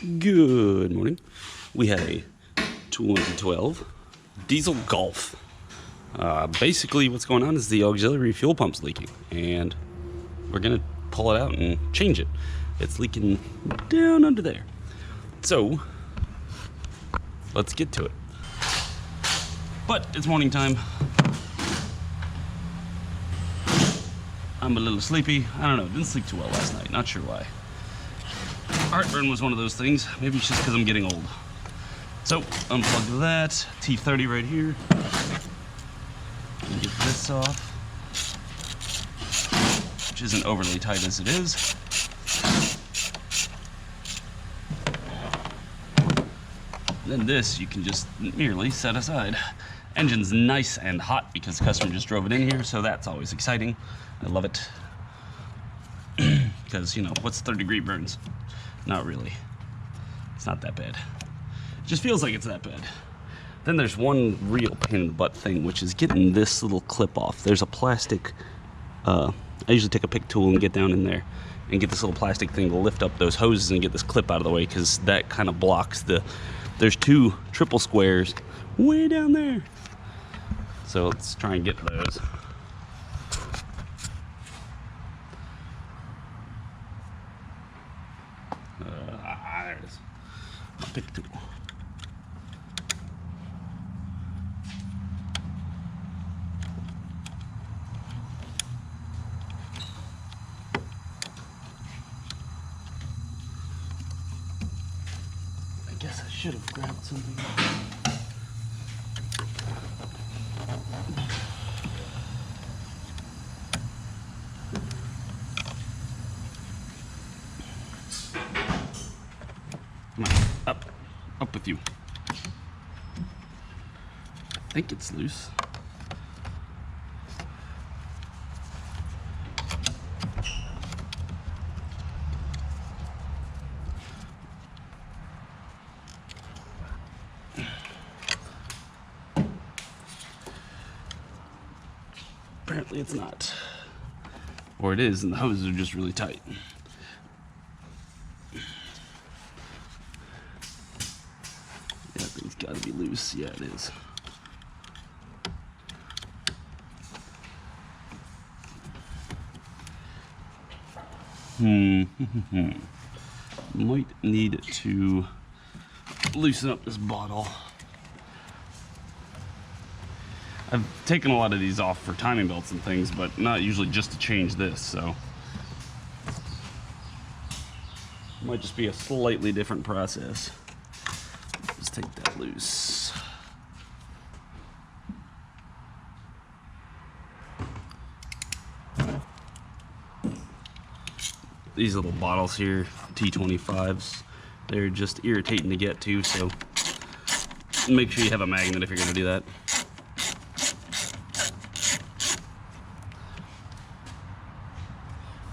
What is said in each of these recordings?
Good morning. We have a 2012 diesel Golf. Basically what's going on is the auxiliary fuel pump's leaking, and we're gonna pull it out and change it. It's leaking down under there. So let's get to it. But it's morning time. I'm a little sleepy. I don't know, didn't sleep too well last night, not sure why. Heartburn was one of those things. Maybe it's just because I'm getting old. So, unplug that. T30 right here. Get this off, which isn't overly tight as it is. Then this you can just merely set aside. Engine's nice and hot because the customer just drove it in here, so that's always exciting. I love it. Because, you know, what's 30-degree burns? Not really. It's not that bad. It just feels like it's that bad. Then there's one real pain in the butt thing, which is getting this little clip off. There's a plastic, I usually take a pick tool and get down in there and get this little plastic thing to lift up those hoses and get this clip out of the way, because that kind of blocks there's two triple squares way down there. So let's try and get those. There it is. Pick tool. I guess I should have grabbed something. Come on, up with you. I think it's loose. Apparently it's not. Or it is, and the hoses are just really tight. That thing's gotta be loose. Yeah, it is. Might need to loosen up this bottle. I've taken a lot of these off for timing belts and things, but not usually just to change this, so might just be a slightly different process. Let's take that loose. These little bottles here, T25s, they're just irritating to get to, so make sure you have a magnet if you're gonna do that.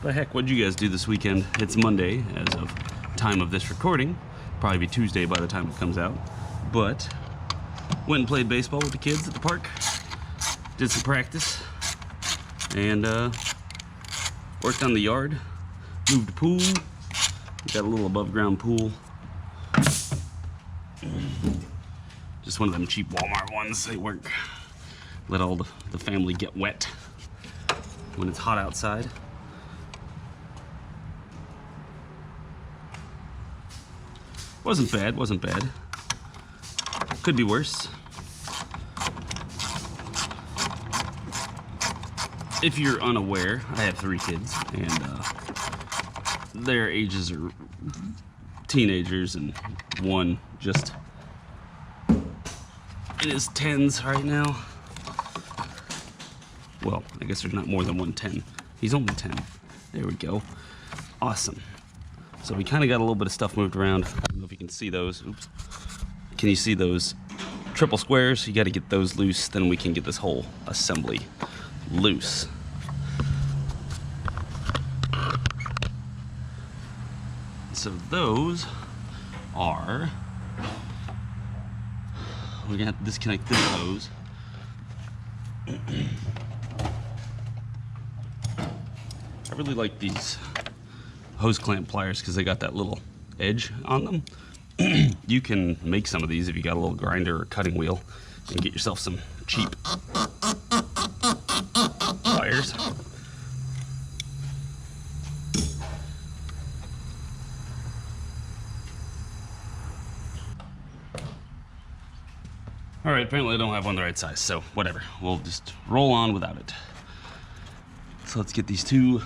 But heck, what'd you guys do this weekend? It's Monday as of time of this recording. Probably be Tuesday by the time it comes out. But went and played baseball with the kids at the park. Did some practice. And worked on the yard. Moved the pool. Got a little above ground pool. Just one of them cheap Walmart ones. They work. Let all the family get wet when it's hot outside. Wasn't bad, wasn't bad. Could be worse. If you're unaware, I have 3 kids, and their ages are teenagers, and one just in his 10s right now. Well, I guess there's not more than one 10. He's only 10. There we go. Awesome. So we kind of got a little bit of stuff moved around. I don't know if you can see those. Oops. Can you see those triple squares? You got to get those loose, then we can get this whole assembly loose. So those are, we're gonna have to disconnect this hose. I really like these hose clamp pliers because they got that little edge on them. You can make some of these if you got a little grinder or cutting wheel and get yourself some cheap pliers. All right, apparently I don't have one the right size, so whatever. We'll just roll on without it. So let's get these two.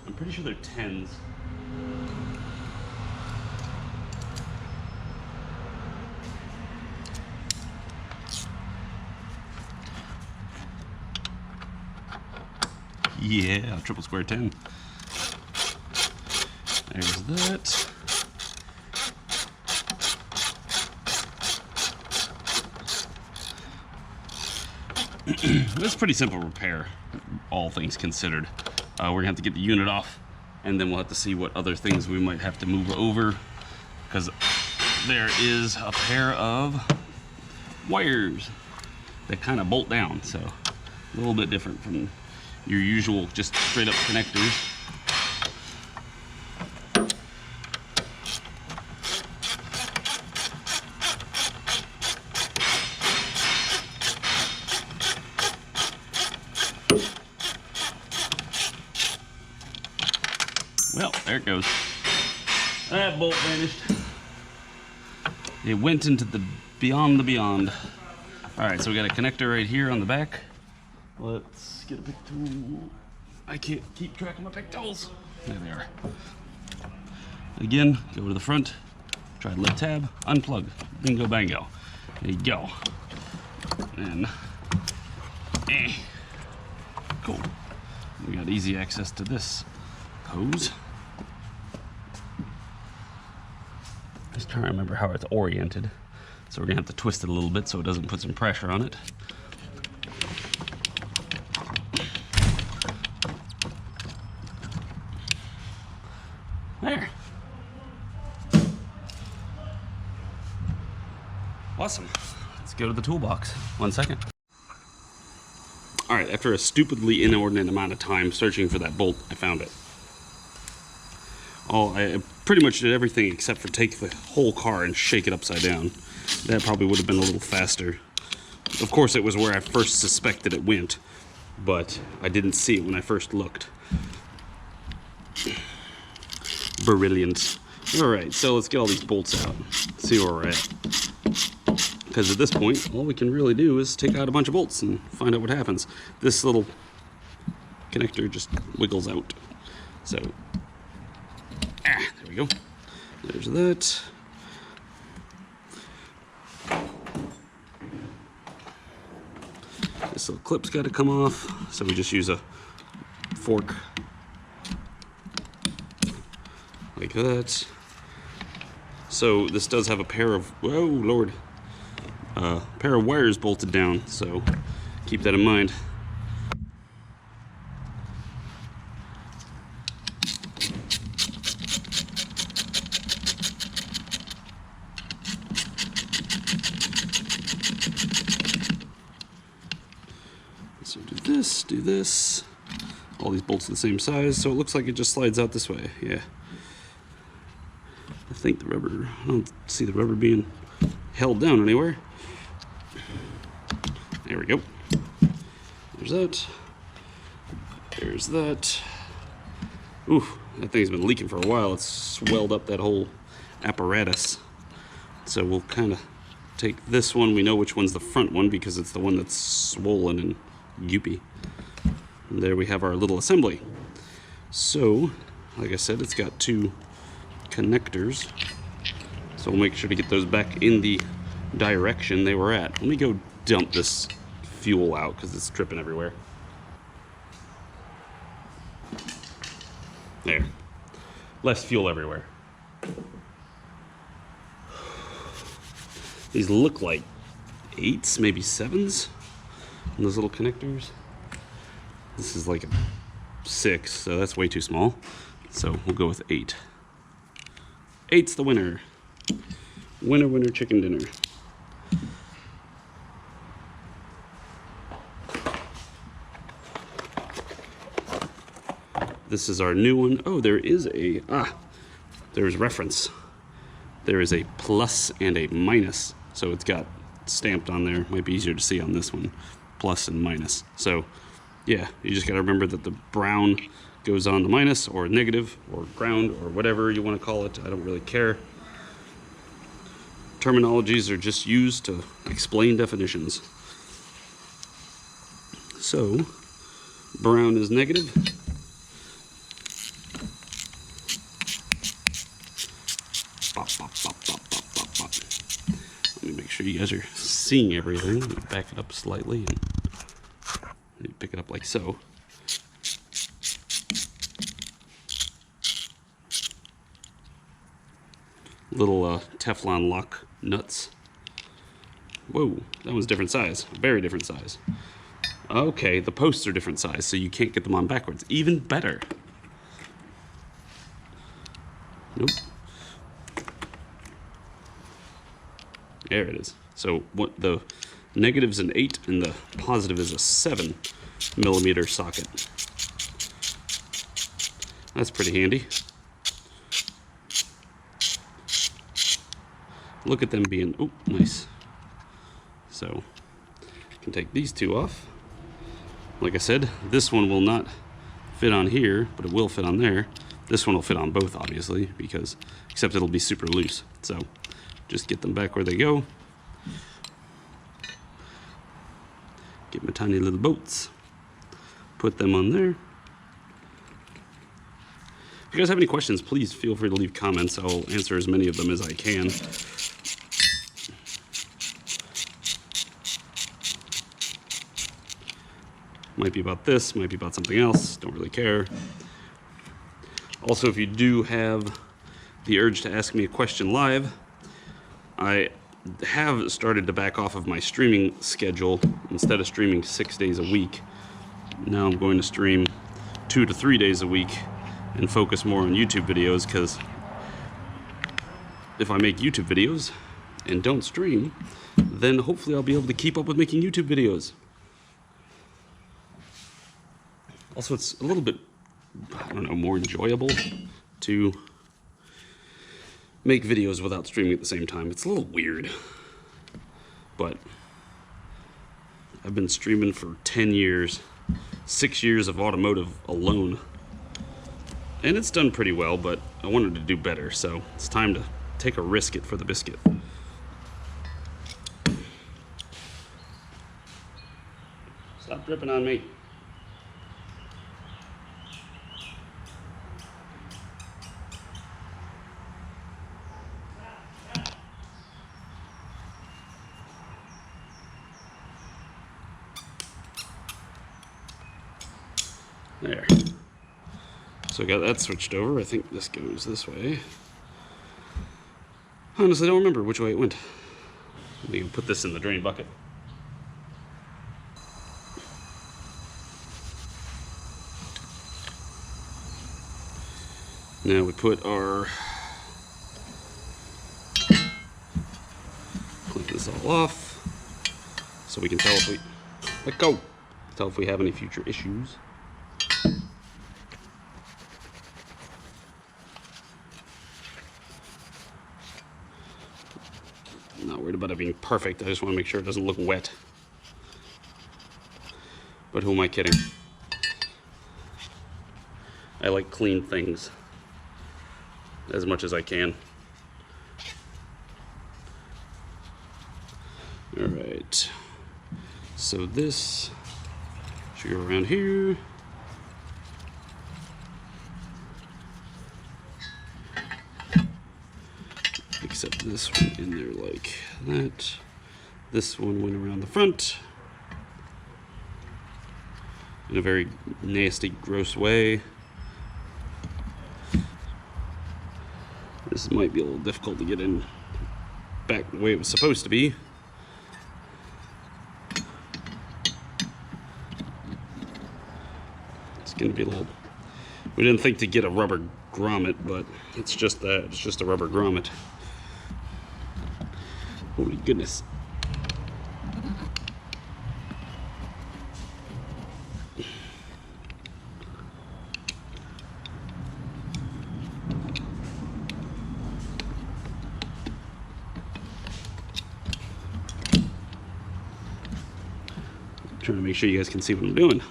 I'm pretty sure they're 10s. Yeah, triple square 10. There's that. It's pretty simple repair, all things considered. We're gonna have to get the unit off, and then we'll have to see what other things we might have to move over, because there is a pair of wires that kind of bolt down, so a little bit different from your usual just straight up connectors. Well, there it goes. That bolt vanished. It went into the beyond the beyond. All right, so we got a connector right here on the back. Let's get a pick tool. I can't keep track of my pick tools. There they are. Again, go to the front, try the left tab, unplug, bingo bango. There you go. And, cool. We got easy access to this hose. Just trying to remember how it's oriented. So we're gonna have to twist it a little bit so it doesn't put some pressure on it. There. Awesome. Let's go to the toolbox. 1 second. All right, after a stupidly inordinate amount of time searching for that bolt, I found it. I pretty much did everything except for take the whole car and shake it upside down. That probably would have been a little faster. Of course, it was where I first suspected it went, but I didn't see it when I first looked. Brilliant. All right, so let's get all these bolts out, see where we're at. Because at this point, all we can really do is take out a bunch of bolts and find out what happens. This little connector just wiggles out. So, there we go. There's that. This little clip's got to come off, so we just use a fork like that. So this does have a pair of, whoa lord, pair of wires bolted down, so keep that in mind. So do this. All these bolts are the same size, so it looks like it just slides out this way. Yeah. I think the rubber, I don't see the rubber being held down anywhere. There we go. There's that. There's that. Ooh, that thing's been leaking for a while. It's swelled up that whole apparatus. So we'll kind of take this one. We know which one's the front one because it's the one that's swollen and goopy. And there we have our little assembly. So, like I said, it's got two connectors. So we'll make sure to get those back in the direction they were at. Let me go dump this fuel out because it's dripping everywhere. There. Less fuel everywhere. These look like 8s, maybe 7s on those little connectors. This is like a 6, so that's way too small. So we'll go with 8. 8's the winner. Winner, winner, chicken dinner. This is our new one. Oh, there is a, there's reference. There is a plus and a minus, so it's got stamped on there. Might be easier to see on this one, plus and minus. So yeah, you just gotta remember that the brown goes on the minus or negative or ground or whatever you want to call it. I don't really care. Terminologies are just used to explain definitions. So brown is negative. Bop, bop, bop, bop, bop, bop, bop. Let me make sure you guys are seeing everything. Let me back it up slightly and pick it up like so. Little Teflon lock nuts. Whoa, that one's different size. Very different size. Okay, the posts are different size, so you can't get them on backwards. Even better. Nope. There it is. So what the negative's an 8 and the positive is a 7mm socket. That's pretty handy. Look at them being, oh, nice. So, I can take these two off. Like I said, this one will not fit on here, but it will fit on there. This one will fit on both, obviously, because, except it'll be super loose. So, just get them back where they go. Get my tiny little boats. Put them on there. If you guys have any questions, please feel free to leave comments. I'll answer as many of them as I can. Might be about this, might be about something else, don't really care. Also, if you do have the urge to ask me a question live, I have started to back off of my streaming schedule. Instead of streaming 6 days a week, now I'm going to stream 2 to 3 days a week and focus more on YouTube videos, because if I make YouTube videos and don't stream, then hopefully I'll be able to keep up with making YouTube videos. Also, it's a little bit, I don't know, more enjoyable to make videos without streaming at the same time. It's a little weird, but I've been streaming for 10 years, 6 years of automotive alone, and it's done pretty well, but I wanted to do better, so it's time to take a risk it for the biscuit. Stop dripping on me. There. So I got that switched over. I think this goes this way. Honestly, I don't remember which way it went. We can put this in the drain bucket. Now we put our, clean this all off so we can tell if we, let go, tell if we have any future issues. I'm not worried about it being perfect. I just want to make sure it doesn't look wet. But who am I kidding? I like clean things as much as I can. All right. So this should go around here. Except this one in there like that. This one went around the front in a very nasty, gross way. This might be a little difficult to get in back the way it was supposed to be. It's going to be a little... We didn't think to get a rubber grommet, but it's just that. It's just a rubber grommet. Holy goodness. trying to make sure you guys can see what I'm doing.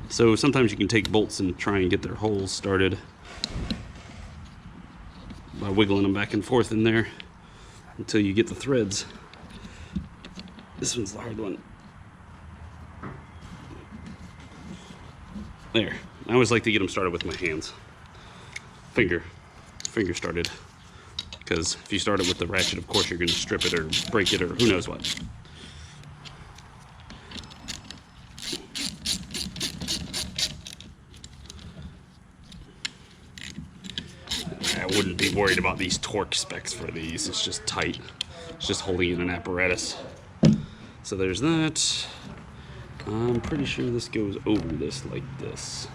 So sometimes you can take bolts and try and get their holes started by wiggling them back and forth in there until you get the threads. This one's the hard one. There. I always like to get them started with my hands. Finger started. Because if you start it with the ratchet, of course you're going to strip it or break it or who knows what. I wouldn't be worried about these torque specs for these. It's just tight. It's just holding in an apparatus. So there's that. I'm pretty sure this goes over this like this.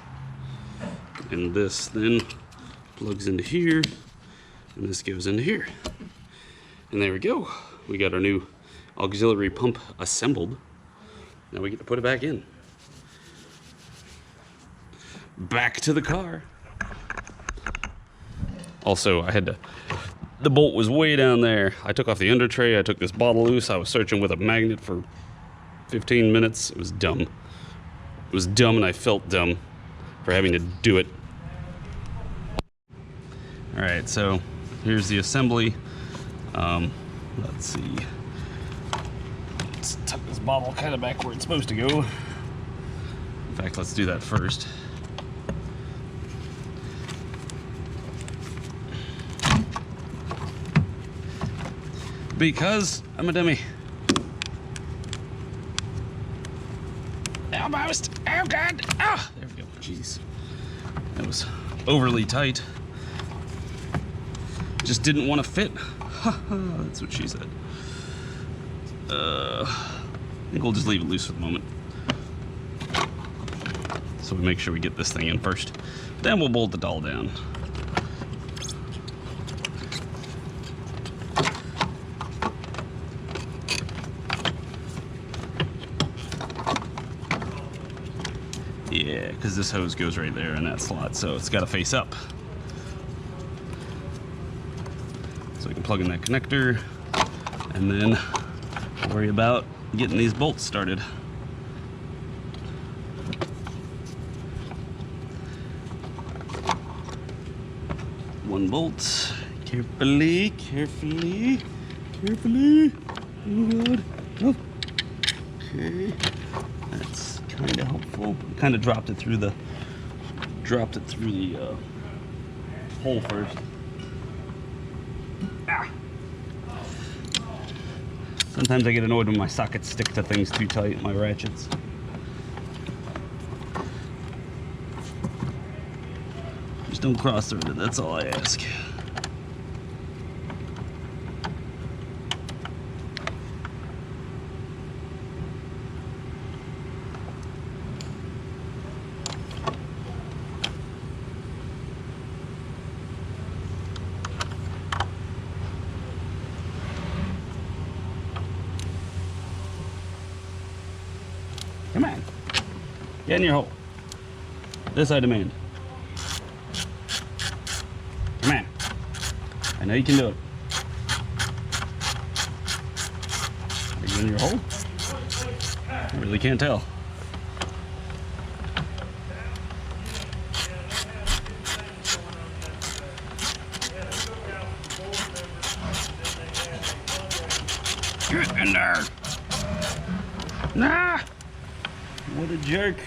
And this then plugs into here. And this goes into here. And there we go. We got our new auxiliary pump assembled. Now we get to put it back in. Back to the car. Also, the bolt was way down there. I took off the under tray. I took this bottle loose. I was searching with a magnet for 15 minutes. It was dumb. It was dumb, and I felt dumb for having to do it. All right, so here's the assembly. Let's see. Let's tuck this bottle kind of back where it's supposed to go. In fact, let's do that first. Because I'm a dummy. Almost. Oh God. Ah, there we go. Jeez. That was overly tight. Just didn't want to fit. That's what she said. I think we'll just leave it loose for the moment. So we make sure we get this thing in first. Then we'll bolt it all down. Yeah, because this hose goes right there in that slot, so it's got to face up. So we can plug in that connector and then worry about getting these bolts started. One bolt, carefully, carefully, carefully. Oh God. Oh. Okay, that's kind of helpful. Kind of dropped it through the hole first. Ah. Sometimes I get annoyed when my sockets stick to things too tight, my ratchets. Just don't cross through it, that's all I ask. Come on. Get in your hole. This I demand. Come on. I know you can do it. Are you in your hole? I really can't tell. Get in there. Nah. What a jerk.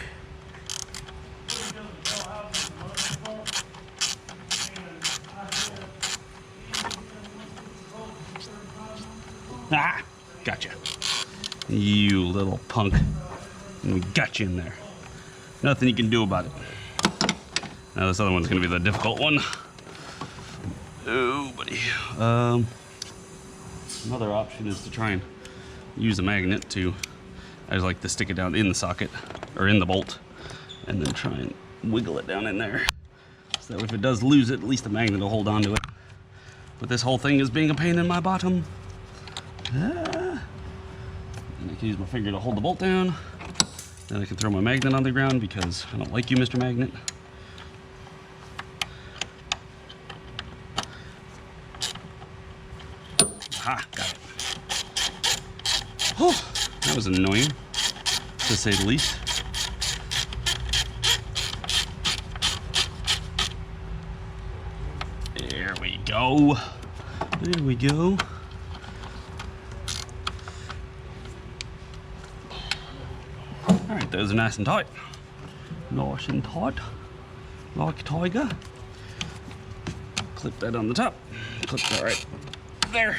Ah, gotcha. You little punk. And we got you in there. Nothing you can do about it. Now this other one's gonna be the difficult one. Oh, buddy. Another option is to try and use a magnet to, I just like to stick it down in the socket, or in the bolt, and then try and wiggle it down in there. So that if it does lose it, at least the magnet will hold on to it. But this whole thing is being a pain in my bottom. And I can use my finger to hold the bolt down. Then I can throw my magnet on the ground because I don't like you, Mr. Magnet. Aha, got it. Oh, that was annoying. to say the least. There we go. There we go. Alright, those are nice and tight. Nice and tight. Like a tiger. Clip that on the top. Clip that right there.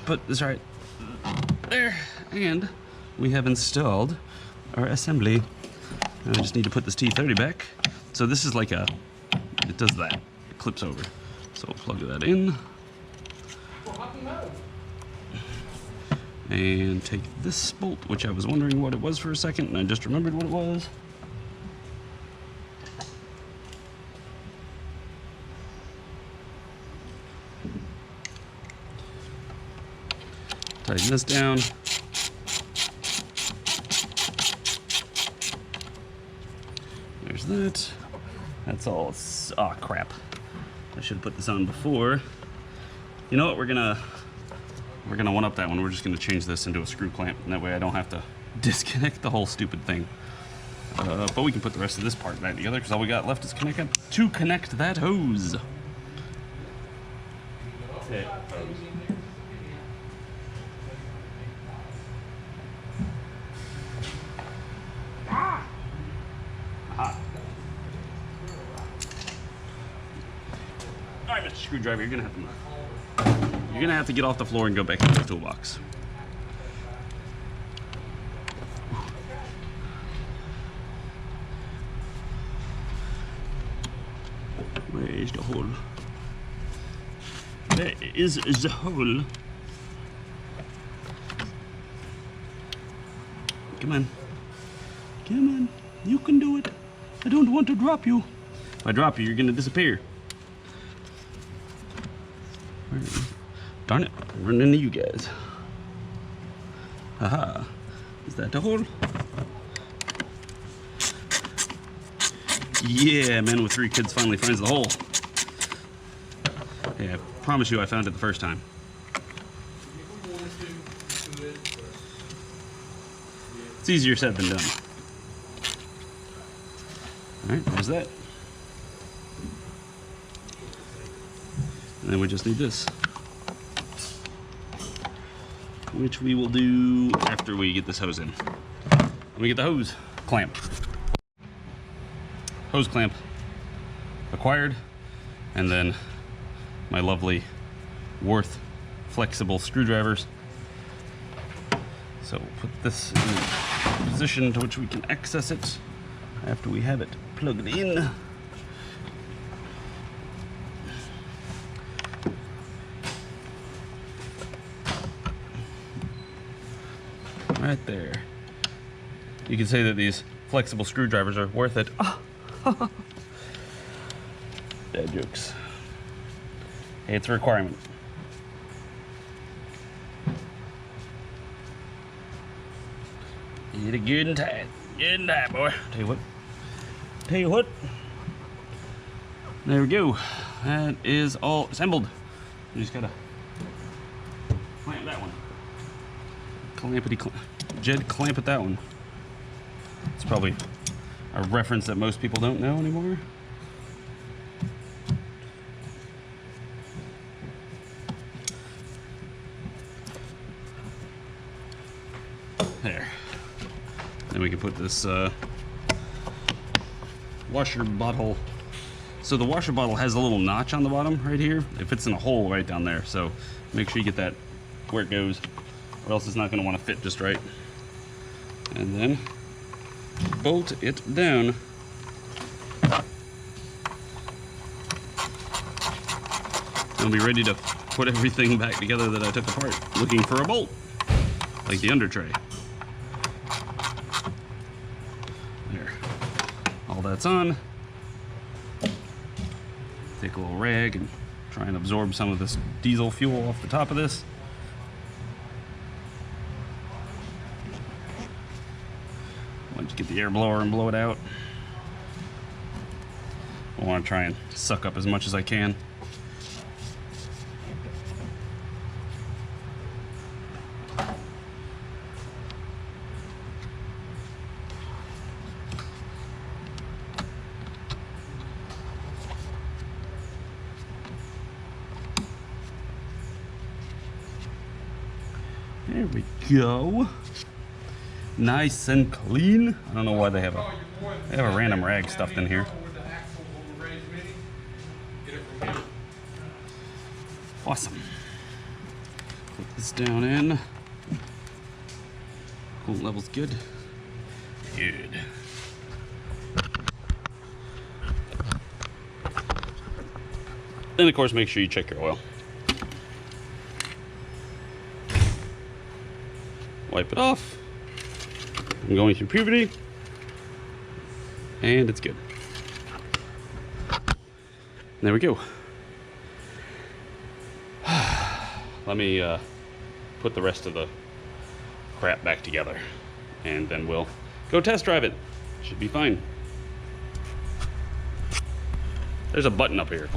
Put this right there. And we have installed our assembly. Now we just need to put this T30 back. So this is like a, it does that. It clips over. So we'll plug that in. And take this bolt, which I was wondering what it was for a second, and I just remembered what it was. Tighten this down. There's that. That's all. Oh crap! I should have put this on before. You know what? We're gonna one up that one. We're just gonna change this into a screw clamp, and that way I don't have to disconnect the whole stupid thing. But we can put the rest of this part back together because all we got left is to connect that hose. Okay. All right, Mr. Screwdriver, you're gonna have to get off the floor and go back into the toolbox. Where's the hole? There is the hole. Come on. Come on. You can do it. I don't want to drop you. If I drop you, you're gonna disappear. Darn it, I'm running into you guys. Haha. Is that the hole? Yeah, man with 3 kids finally finds the hole. Hey, I promise you I found it the first time. It's easier said than done. Alright, there's that. And then we just need this, which we will do after we get this hose in. Let me get the hose clamp. Hose clamp acquired, and then my lovely Worth flexible screwdrivers. So we'll put this in a position to which we can access it after we have it plugged in. Right there. You can say that these flexible screwdrivers are worth it. Dad jokes. Hey, it's a requirement. Get it good and tight. Good and tight, boy. Tell you what. There we go. That is all assembled. You just gotta clamp that one. Clampity clamp. Jed, clamp at that one. It's probably a reference that most people don't know anymore. There. Then we can put this washer bottle. So the washer bottle has a little notch on the bottom right here. It fits in a hole right down there. So make sure you get that where it goes, or else it's not going to want to fit just right. And then bolt it down. I'll be ready to put everything back together that I took apart, looking for a bolt, like the under tray. There. All that's on. Take a little rag and try and absorb some of this diesel fuel off the top of this. Why don't you get the air blower and blow it out? I want to try and suck up as much as I can. There we go. Nice and clean. I don't know why they have a random rag stuffed in here. Awesome. Put this down in. Coolant level's good. Good. Then of course make sure you check your oil. Wipe it off. I'm going through puberty. And it's good. There we go. Let me put the rest of the crap back together, and then we'll go test drive it. Should be fine. There's a button up here.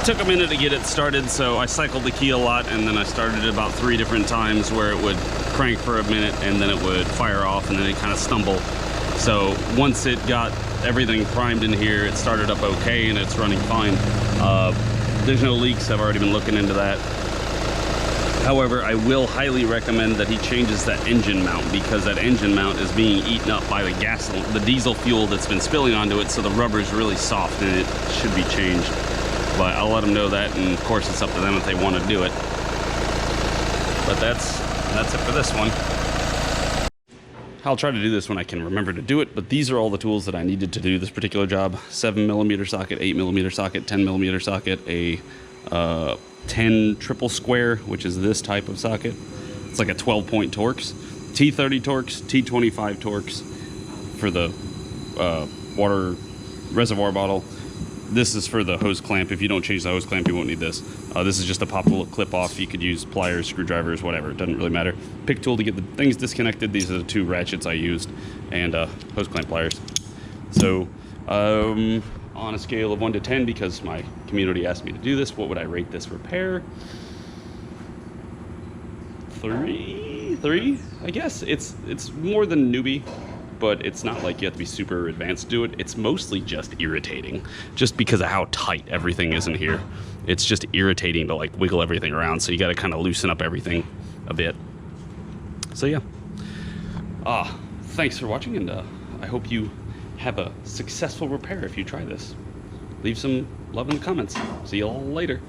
Took a minute to get it started, so I cycled the key a lot, and then I started it about 3 different times where it would crank for a minute and then it would fire off and then it kind of stumble. So once it got everything primed in here, it started up okay and it's running fine. There's no leaks. I've already been looking into that. However, I will highly recommend that he changes that engine mount, because that engine mount is being eaten up by the diesel fuel that's been spilling onto it, so the rubber is really soft and it should be changed. But I'll let them know that, and of course it's up to them if they want to do it. But that's it for this one. I'll try to do this when I can remember to do it, but these are all the tools that I needed to do this particular job. 7mm socket, 8mm socket, 10mm socket, a 10 triple square, which is this type of socket. It's like a 12-point Torx. T30 Torx, T25 Torx for the water reservoir bottle. This is for the hose clamp. If you don't change the hose clamp, you won't need this. This is just a pop little clip off. You could use pliers, screwdrivers, whatever. It doesn't really matter. Pick tool to get the things disconnected. These are the 2 ratchets I used, and hose clamp pliers. So on a scale of 1 to 10, because my community asked me to do this, what would I rate this repair? 3, I guess. It's more than newbie, but it's not like you have to be super advanced to do it. It's mostly just irritating, just because of how tight everything is in here. It's just irritating to like wiggle everything around, so you got to kind of loosen up everything a bit. So yeah, thanks for watching, and I hope you have a successful repair if you try this. Leave some love in the comments. See you all later.